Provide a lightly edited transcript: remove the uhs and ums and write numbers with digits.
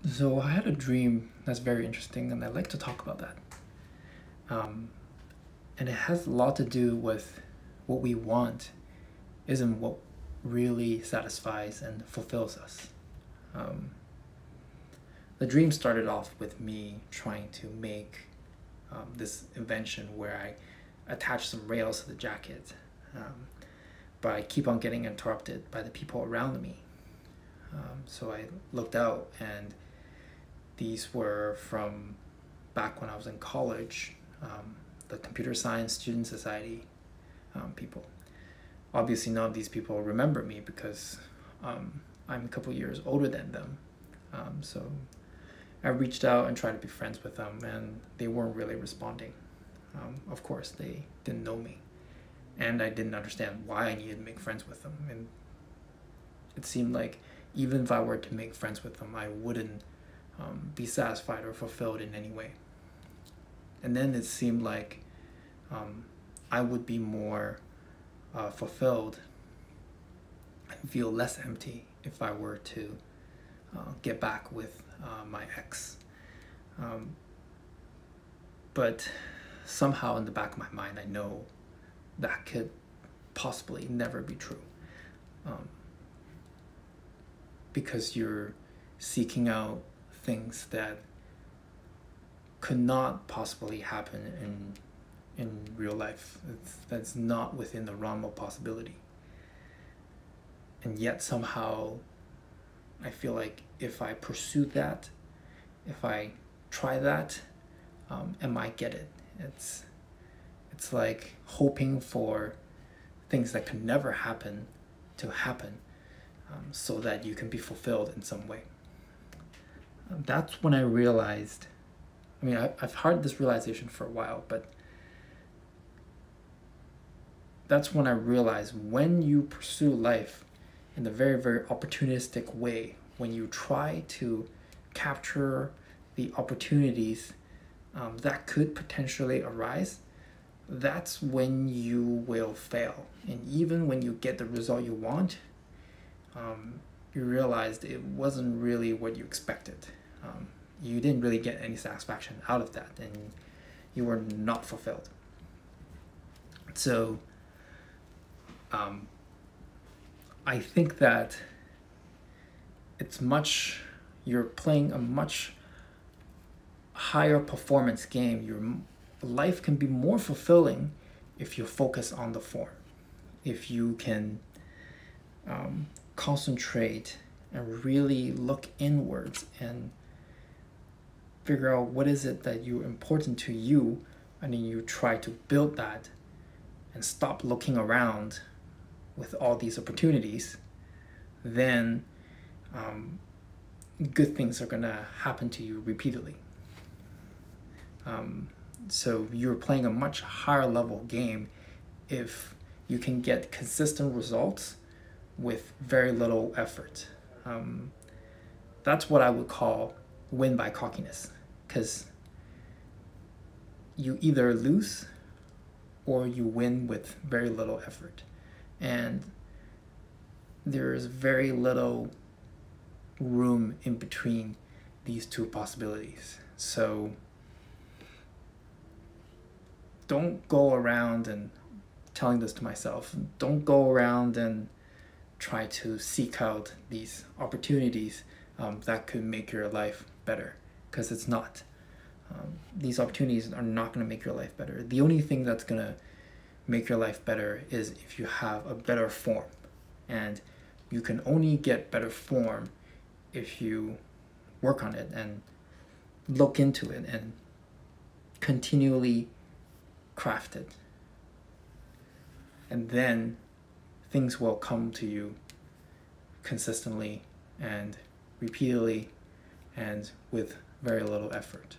So I had a dream that's very interesting, and I'd like to talk about that. Um, and it has a lot to do with what we want isn't what really satisfies and fulfills us. Um, the dream started off with me trying to make this invention where I attach some rails to the jacket, um, but I keep on getting interrupted by the people around me. So I looked out, and these were from back when I was in college, the Computer Science Student Society people. Obviously, none of these people remember me because I'm a couple years older than them. So I reached out and tried to be friends with them, and they weren't really responding. Of course, they didn't know me, and I didn't understand why I needed to make friends with them. And it seemed like even if I were to make friends with them, I wouldn't be satisfied or fulfilled in any way. And then it seemed like I would be more fulfilled and feel less empty if I were to get back with my ex. But somehow in the back of my mind, I know that could possibly never be true. Because you're seeking out things that could not possibly happen in real life. That's not within the realm of possibility. And yet somehow I feel like if I pursue that, if I try that, I might get it. It's like hoping for things that could never happen to happen, so that you can be fulfilled in some way. That's when I realized, I've had this realization for a while, but that's when I realized when you pursue life in a very, very opportunistic way, when you try to capture the opportunities that could potentially arise, that's when you will fail. And even when you get the result you want, you realized it wasn't really what you expected. You didn't really get any satisfaction out of that, and you were not fulfilled. So I think that you're playing a much higher performance game. Your life can be more fulfilling if you focus on the form, if you can concentrate and really look inwards and figure out what is it that you're important to you, and then you try to build that and stop looking around with all these opportunities, then good things are gonna happen to you repeatedly. So you're playing a much higher level game if you can get consistent results with very little effort. That's what I would call win by cockiness, because you either lose or you win with very little effort. And there's very little room in between these two possibilities. So don't go around and telling this to myself, don't go around and try to seek out these opportunities that could make your life better, because it's not. These opportunities are not going to make your life better. The only thing that's going to make your life better is if you have a better form. And you can only get better form if you work on it and look into it and continually craft it. And then things will come to you consistently and repeatedly and with very little effort.